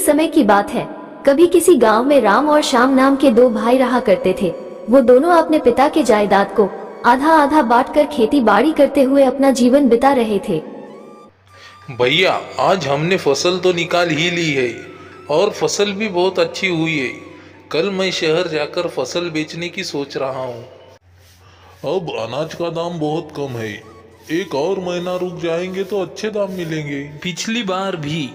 समय की बात है। कभी किसी गांव में राम और श्याम नाम के दो भाई रहा करते थे। वो दोनों अपने पिता के जायदाद को आधा आधा बांटकर खेती बाड़ी करते हुए अपना जीवन बिता रहे थे। भैया, आज हमने फसल तो निकाल ही ली है और फसल भी बहुत अच्छी हुई है। कल मैं शहर जाकर फसल बेचने की सोच रहा हूँ। अब अनाज का दाम बहुत कम है। एक और महीना रुक जाएंगे तो अच्छे दाम मिलेंगे। पिछली बार भी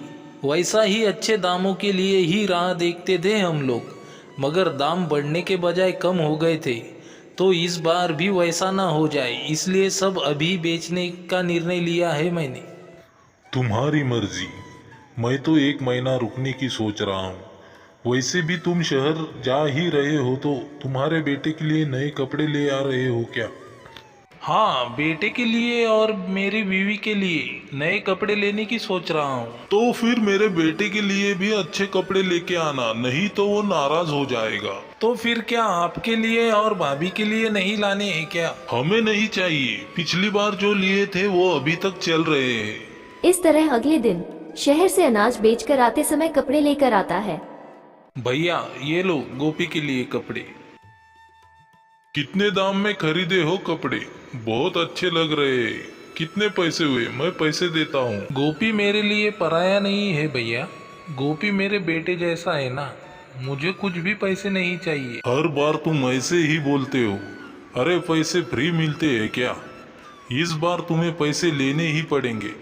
वैसा ही अच्छे दामों के लिए ही राह देखते थे हम लोग, मगर दाम बढ़ने के बजाय कम हो गए थे। तो इस बार भी वैसा ना हो जाए, इसलिए सब अभी बेचने का निर्णय लिया है मैंने। तुम्हारी मर्जी। मैं तो एक महीना रुकने की सोच रहा हूँ। वैसे भी तुम शहर जा ही रहे हो तो तुम्हारे बेटे के लिए नए कपड़े ले आ रहे हो क्या? हाँ, बेटे के लिए और मेरी बीवी के लिए नए कपड़े लेने की सोच रहा हूँ। तो फिर मेरे बेटे के लिए भी अच्छे कपड़े लेके आना, नहीं तो वो नाराज हो जाएगा। तो फिर क्या आपके लिए और भाभी के लिए नहीं लाने हैं क्या? हमें नहीं चाहिए। पिछली बार जो लिए थे वो अभी तक चल रहे हैं। इस तरह अगले दिन शहर से अनाज बेचकर आते समय कपड़े लेकर आता है। भैया, ये लो गोपी के लिए कपड़े। कितने दाम में खरीदे हो कपड़े? बहुत अच्छे लग रहे हैं। कितने पैसे हुए? मैं पैसे देता हूँ। गोपी मेरे लिए पराया नहीं है भैया। गोपी मेरे बेटे जैसा है ना, मुझे कुछ भी पैसे नहीं चाहिए। हर बार तुम ऐसे ही बोलते हो। अरे पैसे फ्री मिलते हैं क्या? इस बार तुम्हें पैसे लेने ही पड़ेंगे।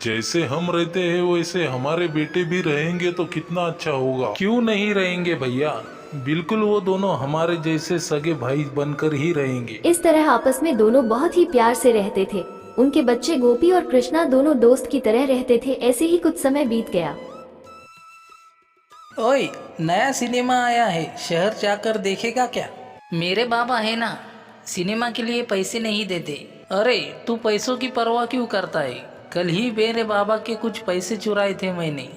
जैसे हम रहते हैं वैसे हमारे बेटे भी रहेंगे तो कितना अच्छा होगा। क्यों नहीं रहेंगे भैया? बिल्कुल, वो दोनों हमारे जैसे सगे भाई बनकर ही रहेंगे। इस तरह आपस में दोनों बहुत ही प्यार से रहते थे। उनके बच्चे गोपी और कृष्णा दोनों दोस्त की तरह रहते थे। ऐसे ही कुछ समय बीत गया। ओए, नया सिनेमा आया है, शहर जाकर देखेगा क्या? मेरे बाबा है ना, सिनेमा के लिए पैसे नहीं देते। अरे तू पैसों की परवाह क्यों करता है? कल ही मेरे बाबा के कुछ पैसे चुराए थे मैंने।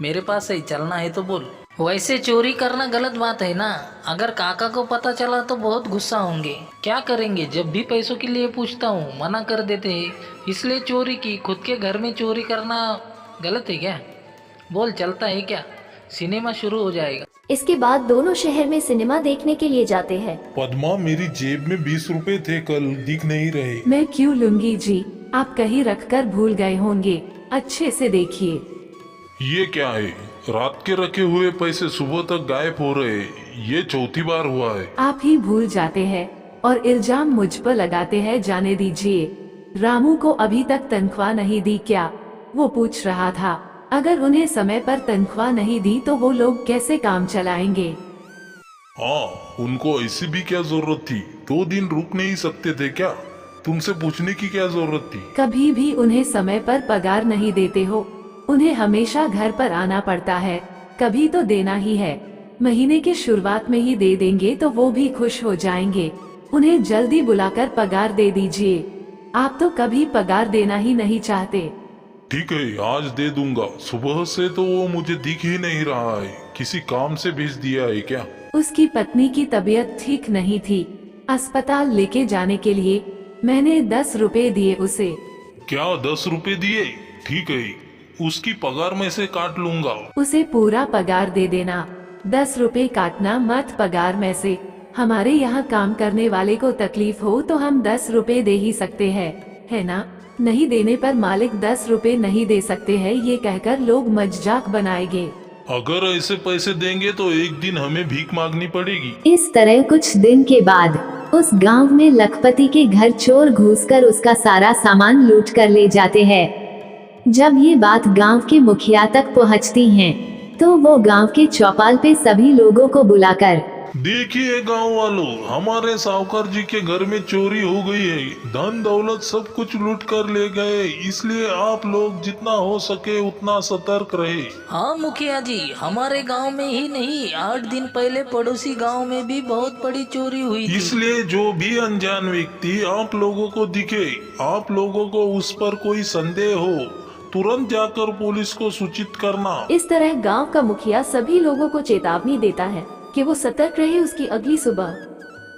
मेरे पास ही चलना है तो बोल। वैसे चोरी करना गलत बात है ना। अगर काका को पता चला तो बहुत गुस्सा होंगे। क्या करेंगे? जब भी पैसों के लिए पूछता हूँ मना कर देते हैं, इसलिए चोरी की। खुद के घर में चोरी करना गलत है क्या? बोल, चलता है क्या? सिनेमा शुरू हो जाएगा। इसके बाद दोनों शहर में सिनेमा देखने के लिए जाते हैं। पद्मा, मेरी जेब में 20 रुपए थे कल, दिख नहीं रहे। मैं क्यों लूंगी जी, आप कहीं रखकर भूल गए होंगे। अच्छे से देखिए। ये क्या है? रात के रखे हुए पैसे सुबह तक गायब हो रहे। ये चौथी बार हुआ है। आप ही भूल जाते हैं और इल्जाम मुझ पर लगाते हैं। जाने दीजिए। रामू को अभी तक तनख्वाह नहीं दी क्या? वो पूछ रहा था। अगर उन्हें समय पर तनख्वाह नहीं दी तो वो लोग कैसे काम चलाएंगे? हाँ, उनको ऐसी भी क्या जरूरत थी? 2 दिन रुक नहीं सकते थे क्या? तुमसे पूछने की क्या जरूरत थी? कभी भी उन्हें समय पर पगार नहीं देते हो। उन्हें हमेशा घर पर आना पड़ता है। कभी तो देना ही है। महीने की शुरुआत में ही दे देंगे तो वो भी खुश हो जाएंगे। उन्हें जल्दी बुलाकर पगार दे दीजिए। आप तो कभी पगार देना ही नहीं चाहते। ठीक है, आज दे दूंगा। सुबह से तो वो मुझे दिख ही नहीं रहा है। किसी काम से भेज दिया है क्या? उसकी पत्नी की तबीयत ठीक नहीं थी। अस्पताल लेके जाने के लिए मैंने 10 रुपए दिए उसे। क्या 10 रुपए दिए? ठीक है, उसकी पगार में से काट लूंगा। उसे पूरा पगार दे देना। 10 रुपए काटना मत पगार में से। हमारे यहाँ काम करने वाले को तकलीफ हो तो हम 10 रुपए दे ही सकते हैं, है ना? नहीं देने पर मालिक 10 रुपए नहीं दे सकते हैं, ये कहकर लोग मजाक बनाएंगे। अगर ऐसे पैसे देंगे तो एक दिन हमें भीख मांगनी पड़ेगी। इस तरह कुछ दिन के बाद उस गांव में लखपति के घर चोर घुसकर उसका सारा सामान लूट कर ले जाते हैं। जब ये बात गांव के मुखिया तक पहुंचती है तो वो गांव के चौपाल पे सभी लोगों को बुलाकर, देखिए गांव वालों, हमारे साहूकार जी के घर में चोरी हो गई है। धन दौलत सब कुछ लूट कर ले गए। इसलिए आप लोग जितना हो सके उतना सतर्क रहे। हाँ मुखिया जी, हमारे गांव में ही नहीं, 8 दिन पहले पड़ोसी गांव में भी बहुत बड़ी चोरी हुई थी। इसलिए जो भी अनजान व्यक्ति आप लोगों को दिखे, आप लोगों को उस पर कोई संदेह हो, तुरंत जाकर पुलिस को सूचित करना। इस तरह गांव का मुखिया सभी लोगों को चेतावनी देता है कि वो सतर्क रहे। उसकी अगली सुबह,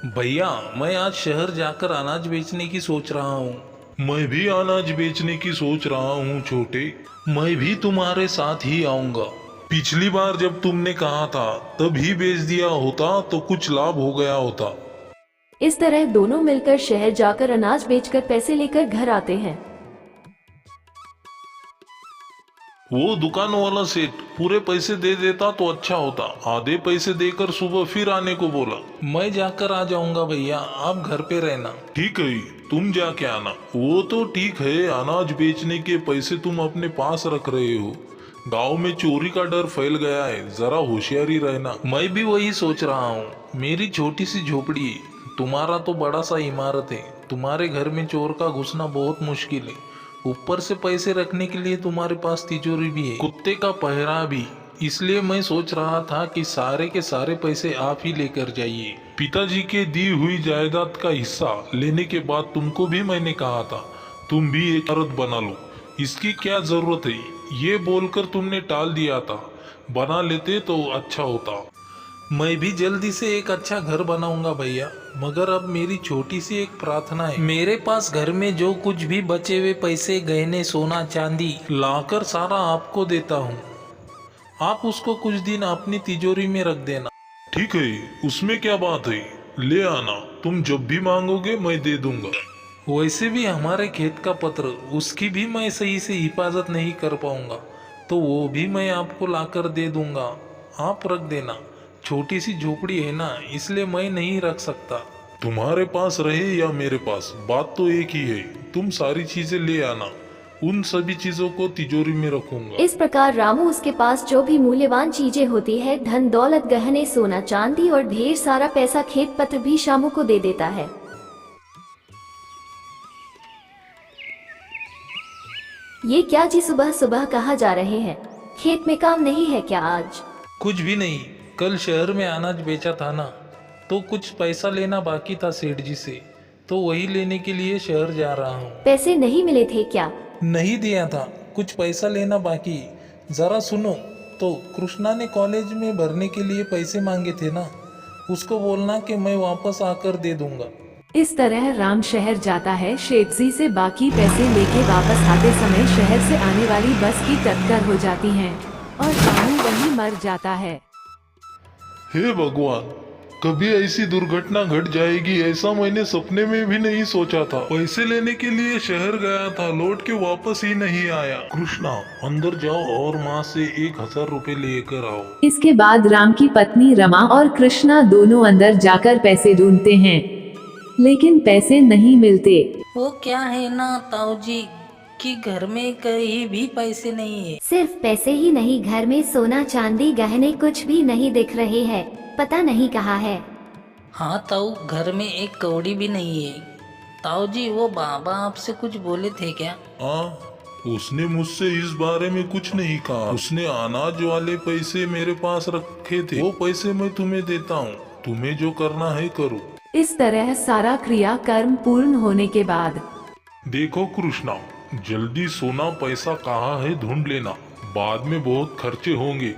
भैया, मैं आज शहर जाकर अनाज बेचने की सोच रहा हूँ। मैं भी अनाज बेचने की सोच रहा हूँ छोटे। मैं भी तुम्हारे साथ ही आऊँगा। पिछली बार जब तुमने कहा था तब ही बेच दिया होता तो कुछ लाभ हो गया होता। इस तरह दोनों मिलकर शहर जाकर अनाज बेचकर पैसे लेकर घर आते हैं। वो दुकान वाला सेठ पूरे पैसे दे देता तो अच्छा होता, आधे पैसे देकर सुबह फिर आने को बोला। मैं जाकर आ जाऊंगा भैया, आप घर पे रहना। ठीक है, तुम जाके आना। वो तो ठीक है, अनाज बेचने के पैसे तुम अपने पास रख रहे हो, गांव में चोरी का डर फैल गया है, जरा होशियारी रहना। मैं भी वही सोच रहा हूँ। मेरी छोटी सी झोपड़ी है, तुम्हारा तो बड़ा सा इमारत है। तुम्हारे घर में चोर का घुसना बहुत मुश्किल है, ऊपर से पैसे रखने के लिए तुम्हारे पास तिजोरी भी है, कुत्ते का पहरा भी। इसलिए मैं सोच रहा था कि सारे के सारे पैसे आप ही लेकर जाइए। पिताजी के दी हुई जायदाद का हिस्सा लेने के बाद तुमको भी मैंने कहा था तुम भी एक इमारत बना लो, इसकी क्या जरूरत है, ये बोलकर तुमने टाल दिया था। बना लेते तो अच्छा होता। मैं भी जल्दी से एक अच्छा घर बनाऊंगा भैया, मगर अब मेरी छोटी सी एक प्रार्थना है। मेरे पास घर में जो कुछ भी बचे हुए पैसे, गहने, सोना चांदी लाकर सारा आपको देता हूँ। आप उसको कुछ दिन अपनी तिजोरी में रख देना। ठीक है, उसमें क्या बात है, ले आना, तुम जब भी मांगोगे मैं दे दूंगा। वैसे भी हमारे खेत का पत्र, उसकी भी मैं सही से हिफाजत नहीं कर पाऊंगा, तो वो भी मैं आपको लाकर दे दूंगा, आप रख देना। छोटी सी झोपड़ी है ना, इसलिए मैं नहीं रख सकता। तुम्हारे पास रहे या मेरे पास, बात तो एक ही है। तुम सारी चीजें ले आना, उन सभी चीजों को तिजोरी में रखूंगा। इस प्रकार रामू उसके पास जो भी मूल्यवान चीजें होती है, धन दौलत, गहने, सोना चांदी और ढेर सारा पैसा, खेत पत्र भी शामू को दे देता है। ये क्या जी, सुबह सुबह कहाँ जा रहे हैं? खेत में काम नहीं है क्या आज? कुछ भी नहीं, कल शहर में अनाज बेचा था ना, तो कुछ पैसा लेना बाकी था सेठ जी से, तो वही लेने के लिए शहर जा रहा हूँ। पैसे नहीं मिले थे क्या? नहीं दिया था, कुछ पैसा लेना बाकी। जरा सुनो तो, कृष्णा ने कॉलेज में भरने के लिए पैसे मांगे थे ना, उसको बोलना कि मैं वापस आकर दे दूंगा। इस तरह राम शहर जाता है। शेठ जी से बाकी पैसे लेके वापस आते समय शहर से आने वाली बस की टक्कर हो जाती है और रामू वहीं मर जाता है। हे भगवान, कभी ऐसी दुर्घटना घट जाएगी ऐसा मैंने सपने में भी नहीं सोचा था। पैसे लेने के लिए शहर गया था, लौट के वापस ही नहीं आया। कृष्णा, अंदर जाओ और माँ से 1000 रुपए लेकर आओ। इसके बाद राम की पत्नी रमा और कृष्णा दोनों अंदर जाकर पैसे ढूंढते हैं, लेकिन पैसे नहीं मिलते। वो क्या है ना ताऊ जी कि घर में कहीं भी पैसे नहीं है। सिर्फ पैसे ही नहीं, घर में सोना चांदी गहने कुछ भी नहीं दिख रहे हैं, पता नहीं कहाँ है। हाँ ताऊ, घर में एक कौड़ी भी नहीं है। ताऊ जी, वो बाबा आपसे कुछ बोले थे क्या? हाँ, उसने मुझसे इस बारे में कुछ नहीं कहा। उसने अनाज वाले पैसे मेरे पास रखे थे, वो पैसे मैं तुम्हें देता हूँ, तुम्हें जो करना है करो। इस तरह सारा क्रियाकर्म पूर्ण होने के बाद देखो कृष्णा, जल्दी सोना पैसा कहाँ है ढूंढ लेना, बाद में बहुत खर्चे होंगे,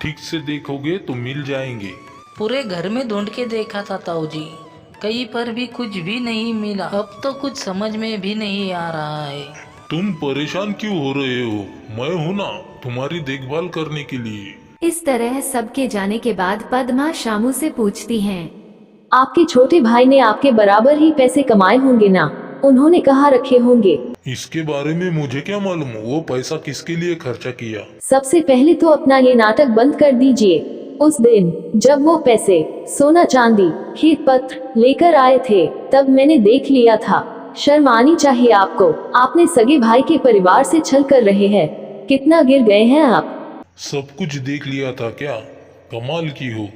ठीक से देखोगे तो मिल जाएंगे। पूरे घर में ढूंढ के देखा था ताऊ जी, कहीं पर भी कुछ भी नहीं मिला। अब तो कुछ समझ में भी नहीं आ रहा है। तुम परेशान क्यों हो रहे हो, मैं हूँ ना तुम्हारी देखभाल करने के लिए। इस तरह सबके जाने के बाद पद्मा शामू से पूछती हैं, आपके छोटे भाई ने आपके बराबर ही पैसे कमाए होंगे ना, उन्होंने कहाँ रखे होंगे? इसके बारे में मुझे क्या मालूम, वो पैसा किसके लिए खर्चा किया। सबसे पहले तो अपना ये नाटक बंद कर दीजिए। उस दिन जब वो पैसे, सोना चांदी, खेत पत्र लेकर आए थे, तब मैंने देख लिया था। शर्म आनी चाहिए आपको, आपने सगे भाई के परिवार से छल कर रहे हैं। कितना गिर गए हैं आप। सब कुछ देख लिया था क्या, कमाल की हो,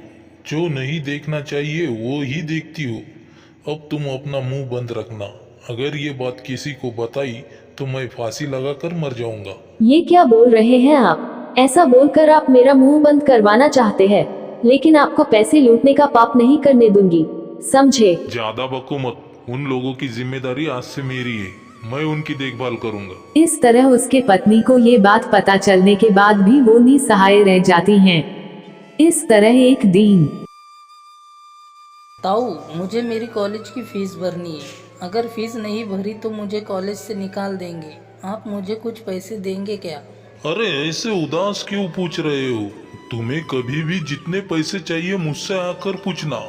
जो नहीं देखना चाहिए वो ही देखती हो। अब तुम अपना मुंह बंद रखना, अगर ये बात किसी को बताई तो मैं फांसी लगाकर मर जाऊंगा। ये क्या बोल रहे हैं आप? ऐसा बोलकर आप मेरा मुंह बंद करवाना चाहते हैं, लेकिन आपको पैसे लूटने का पाप नहीं करने दूंगी, समझे? ज्यादा बको मत, उन लोगों की जिम्मेदारी आज से मेरी है, मैं उनकी देखभाल करूंगा। इस तरह उसके पत्नी को ये बात पता चलने के बाद भी वो निसहाय रह जाती हैं। इस तरह एक दिन, ताऊ, मुझे मेरी कॉलेज की फीस भरनी है, अगर फीस नहीं भरी तो मुझे कॉलेज से निकाल देंगे। आप मुझे कुछ पैसे देंगे क्या? अरे ऐसे उदास क्यों पूछ रहे हो? तुम्हें कभी भी जितने पैसे चाहिए मुझसे आकर पूछना।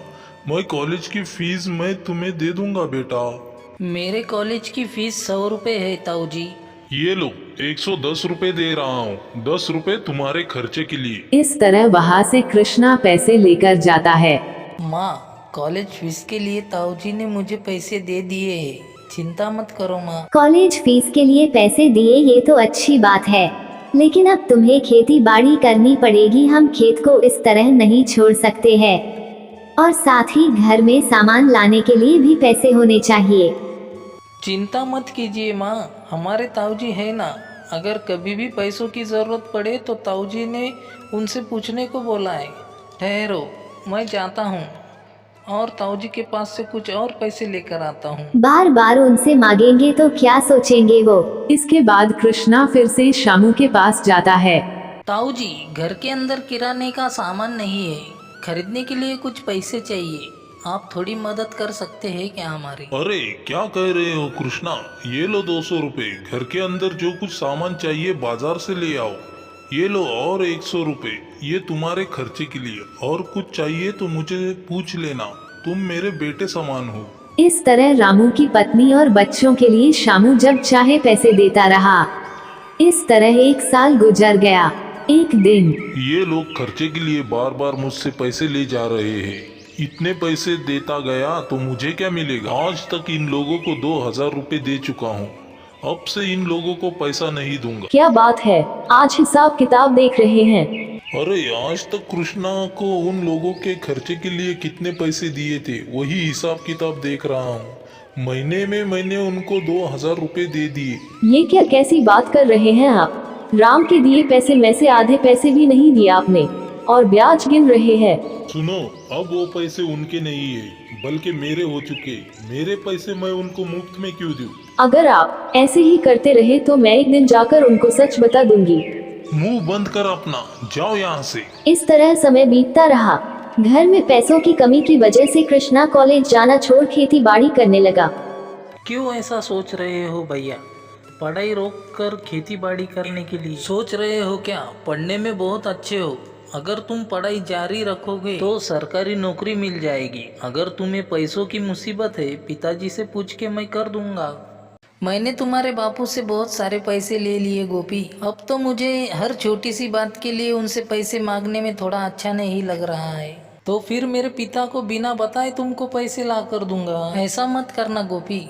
मैं कॉलेज की फीस मैं तुम्हें दे दूंगा बेटा। मेरे कॉलेज की फीस 100 रुपये है ताऊ जी। ये लो 110 रुपए दे रहा हूँ, 10 रुपए तुम्हारे खर्चे के लिए। इस तरह वहाँ से कृष्णा पैसे लेकर जाता है। माँ, कॉलेज फीस के लिए ताऊ जी ने मुझे पैसे दे दिए हैं, चिंता मत करो माँ। कॉलेज फीस के लिए पैसे दिए ये तो अच्छी बात है, लेकिन अब तुम्हें खेती बाड़ी करनी पड़ेगी। हम खेत को इस तरह नहीं छोड़ सकते हैं, और साथ ही घर में सामान लाने के लिए भी पैसे होने चाहिए। चिंता मत कीजिए माँ, हमारे ताऊ जी है ना, अगर कभी भी पैसों की ज़रूरत पड़े तो ताऊ जी ने उनसे पूछने को बोला है। ठहरो, मैं जाता हूँ और ताऊ जी के पास से कुछ और पैसे लेकर आता हूँ। बार बार उनसे मांगेंगे तो क्या सोचेंगे वो। इसके बाद कृष्णा फिर से शामू के पास जाता है। ताऊ जी, घर के अंदर किराने का सामान नहीं है, खरीदने के लिए कुछ पैसे चाहिए, आप थोड़ी मदद कर सकते हैं क्या हमारी? अरे क्या कह रहे हो कृष्णा, ये लो 200 रुपए। घर के अंदर जो कुछ सामान चाहिए बाजार से ले आओ। ये लो और 100 रुपए, ये तुम्हारे खर्चे के लिए। और कुछ चाहिए तो मुझे पूछ लेना, तुम मेरे बेटे समान हो। इस तरह रामू की पत्नी और बच्चों के लिए शामू जब चाहे पैसे देता रहा। इस तरह 1 साल गुजर गया। एक दिन ये लोग खर्चे के लिए बार बार मुझसे पैसे ले जा रहे हैं। इतने पैसे देता गया तो मुझे क्या मिलेगा? आज तक इन लोगों को 2000 रुपए दे चुका हूँ, अब से इन लोगों को पैसा नहीं दूंगा। क्या बात है, आज हिसाब किताब देख रहे हैं? अरे आज तक कृष्णा को उन लोगों के खर्चे के लिए कितने पैसे दिए थे वही हिसाब किताब देख रहा हूँ। महीने में मैंने उनको 2000 रुपए दे दिए। ये क्या कैसी बात कर रहे हैं आप? राम के दिए पैसे में से आधे पैसे भी नहीं दिए आपने, और ब्याज गिन रहे हैं। सुनो, अब वो पैसे उनके नहीं है बल्कि मेरे हो चुके। मेरे पैसे मैं उनको मुफ्त में क्यों दूं? अगर आप ऐसे ही करते रहे तो मैं एक दिन जाकर उनको सच बता दूंगी। मुंह बंद कर अपना, जाओ यहाँ से। इस तरह समय बीतता रहा। घर में पैसों की कमी की वजह से कृष्णा कॉलेज जाना छोड़ खेती बाड़ी करने लगा। क्यों ऐसा सोच रहे हो भैया? पढ़ाई रोक कर खेती बाड़ी करने के लिए सोच रहे हो क्या? पढ़ने में बहुत अच्छे हो, अगर तुम पढ़ाई जारी रखोगे तो सरकारी नौकरी मिल जाएगी। अगर तुम्हें पैसों की मुसीबत है, पिताजी से पूछ के मैं कर दूंगा। मैंने तुम्हारे बापू से बहुत सारे पैसे ले लिए गोपी, अब तो मुझे हर छोटी सी बात के लिए उनसे पैसे मांगने में थोड़ा अच्छा नहीं लग रहा है। तो फिर मेरे पिता को बिना बताए तुमको पैसे ला कर दूंगा। ऐसा मत करना गोपी,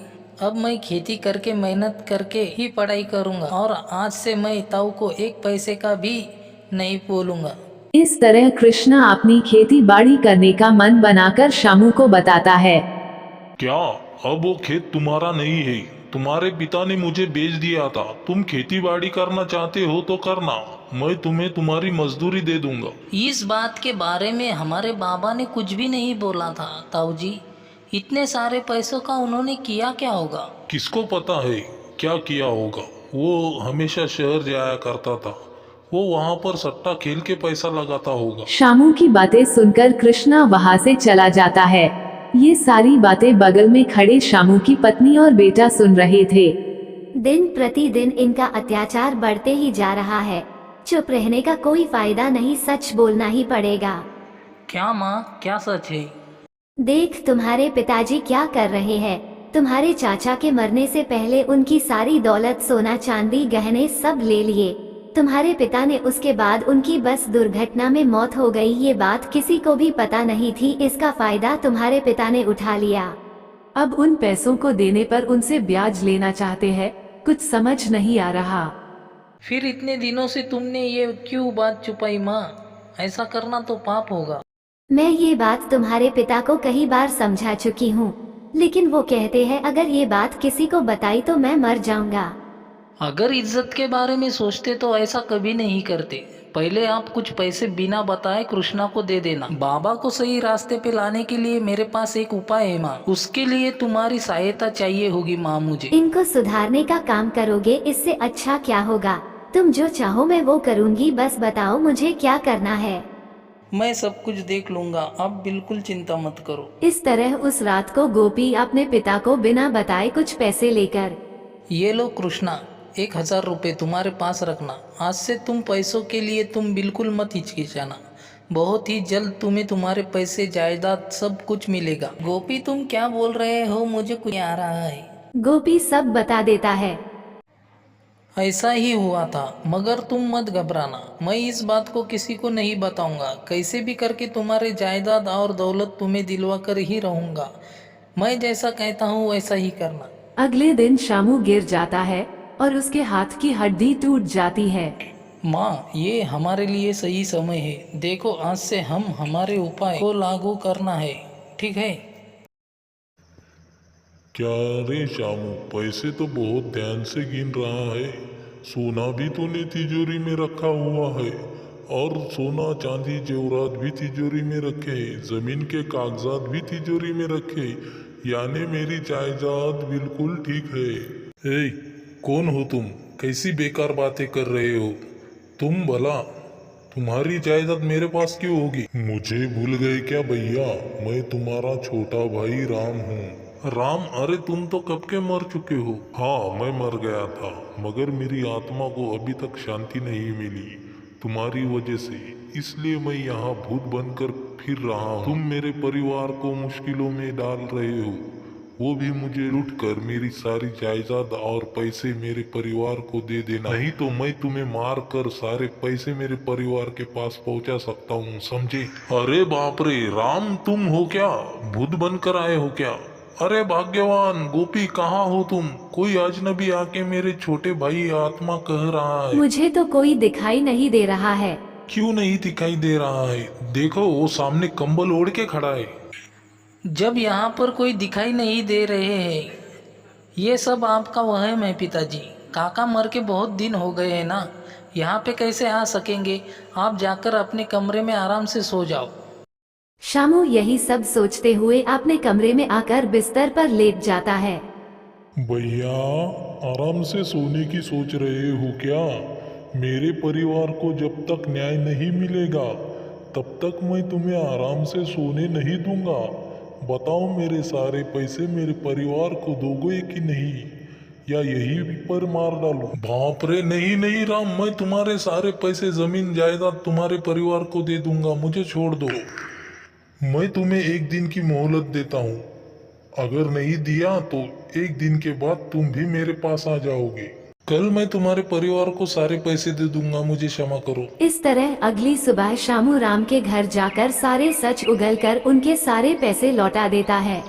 अब मैं खेती करके मेहनत करके ही पढ़ाई करूंगा, और आज से मैं ताऊ को 1 पैसे का भी नहीं बोलूंगा। इस तरह कृष्णा अपनी खेती बाड़ी करने का मन बनाकर शामू को बताता है। क्या अब वो खेत तुम्हारा नहीं है? तुम्हारे पिता ने मुझे बेच दिया था। तुम खेती बाड़ी करना चाहते हो तो करना, मैं तुम्हें तुम्हारी मजदूरी दे दूंगा। इस बात के बारे में हमारे बाबा ने कुछ भी नहीं बोला था ताऊ जी। इतने सारे पैसों का उन्होंने किया क्या होगा? किसको पता है क्या किया होगा। वो हमेशा शहर जाया करता था, वो वहाँ पर सट्टा खेल के पैसा लगाता होगा। शामू की बातें सुनकर कृष्णा वहाँ से चला जाता है। ये सारी बातें बगल में खड़े शामू की पत्नी और बेटा सुन रहे थे। दिन प्रतिदिन इनका अत्याचार बढ़ते ही जा रहा है। चुप रहने का कोई फायदा नहीं, सच बोलना ही पड़ेगा। क्या माँ, क्या सच है? देख तुम्हारे पिताजी क्या कर रहे हैं। तुम्हारे चाचा के मरने से पहले उनकी सारी दौलत, सोना चांदी, गहने सब ले लिए। तुम्हारे पिता ने उसके बाद उनकी बस दुर्घटना में मौत हो गई। ये बात किसी को भी पता नहीं थी, इसका फायदा तुम्हारे पिता ने उठा लिया। अब उन पैसों को देने पर उनसे ब्याज लेना चाहते हैं, कुछ समझ नहीं आ रहा। फिर इतने दिनों से तुमने ये क्यों बात छुपाई माँ? ऐसा करना तो पाप होगा। मैं ये बात तुम्हारे पिता को कई बार समझा चुकी हूँ, लेकिन वो कहते हैं अगर ये बात किसी को बताई तो मैं मर जाऊंगा। अगर इज्जत के बारे में सोचते तो ऐसा कभी नहीं करते। पहले आप कुछ पैसे बिना बताए कृष्णा को दे देना। बाबा को सही रास्ते पे लाने के लिए मेरे पास एक उपाय है माँ, उसके लिए तुम्हारी सहायता चाहिए होगी माँ मुझे। इनको सुधारने का काम करोगे, इससे अच्छा क्या होगा। तुम जो चाहो मैं वो करूँगी, बस बताओ मुझे क्या करना है। मैं सब कुछ देख लूंगा, आप बिल्कुल चिंता मत करो। इस तरह उस रात को गोपी अपने पिता को बिना बताए कुछ पैसे लेकर, ये लो कृष्णा, 1,000 रुपये तुम्हारे पास रखना। आज से तुम पैसों के लिए तुम बिल्कुल मत हिचकिचाना। बहुत ही जल्द तुम्हें तुम्हारे पैसे जायदाद सब कुछ मिलेगा। गोपी तुम क्या बोल रहे हो, मुझे कुछ नहीं आ रहा है। गोपी सब बता देता है। ऐसा ही हुआ था, मगर तुम मत घबराना। मैं इस बात को किसी को नहीं बताऊंगा। कैसे भी करके तुम्हारे जायदाद और दौलत तुम्हें दिलवा कर ही रहूंगा। मैं जैसा कहता हूँ वैसा ही करना। अगले दिन शामू गिर जाता है और उसके हाथ की हड्डी टूट जाती है। माँ, ये हमारे लिए सही समय है। देखो, आज से हम हमारे उपाय को लागू करना है, ठीक है? क्या रे शामू, पैसे तो बहुत ध्यान से गिन रहा है। सोना भी तूने तिजोरी में रखा हुआ है और सोना चांदी जेवरात भी तिजोरी में रखे हैं, जमीन के कागजात भी तिजोरी में रखे, यानी मेरी जायदाद बिल्कुल ठीक है। ए, कौन हो तुम? कैसी बेकार बातें कर रहे हो तुम? भला तुम्हारी जायदाद मेरे पास क्यों होगी? मुझे भूल गए क्या भैया? मैं तुम्हारा छोटा भाई राम हूँ। राम? अरे तुम तो कब के मर चुके हो। हाँ, मैं मर गया था, मगर मेरी आत्मा को अभी तक शांति नहीं मिली तुम्हारी वजह से, इसलिए मैं यहाँ भूत बनकर फिर रहा हूँ। तुम मेरे परिवार को मुश्किलों में डाल रहे हो, वो भी मुझे लूट कर मेरी सारी जायदाद और पैसे मेरे परिवार को दे देना, नहीं तो मैं तुम्हें मार कर सारे पैसे मेरे परिवार के पास पहुंचा सकता हूँ, समझे? अरे बाप रे, राम तुम हो क्या? भूत बनकर आए हो क्या? अरे भाग्यवान गोपी, कहाँ हो तुम? कोई अजनबी आके मेरे छोटे भाई आत्मा कह रहा है। मुझे तो कोई दिखाई नहीं दे रहा है। क्यों नहीं दिखाई दे रहा है? देखो, वो सामने कंबल ओढ़ के खड़ा है। जब यहाँ पर कोई दिखाई नहीं दे रहे हैं, ये सब आपका वहम है पिताजी। काका मर के बहुत दिन हो गए हैं ना, यहाँ पे कैसे आ सकेंगे? आप जाकर अपने कमरे में आराम से सो जाओ। शामू यही सब सोचते हुए अपने कमरे में आकर बिस्तर पर लेट जाता है। भैया, आराम से सोने की सोच रहे हो क्या? मेरे परिवार को जब तक न्याय नहीं मिलेगा तब तक मैं तुम्हें आराम से सोने नहीं दूंगा। बताओ, मेरे सारे पैसे मेरे परिवार को दोगे कि नहीं, या यही पर मार डालो? बाप रे, नहीं नहीं राम, मैं तुम्हारे सारे पैसे जमीन जायदाद तुम्हारे परिवार को दे दूंगा, मुझे छोड़ दो। मैं तुम्हें 1 दिन की मोहलत देता हूँ, अगर नहीं दिया तो 1 दिन के बाद तुम भी मेरे पास आ जाओगे। कल मैं तुम्हारे परिवार को सारे पैसे दे दूंगा, मुझे क्षमा करो। इस तरह अगली सुबह शामू राम के घर जाकर सारे सच उगलकर उनके सारे पैसे लौटा देता है।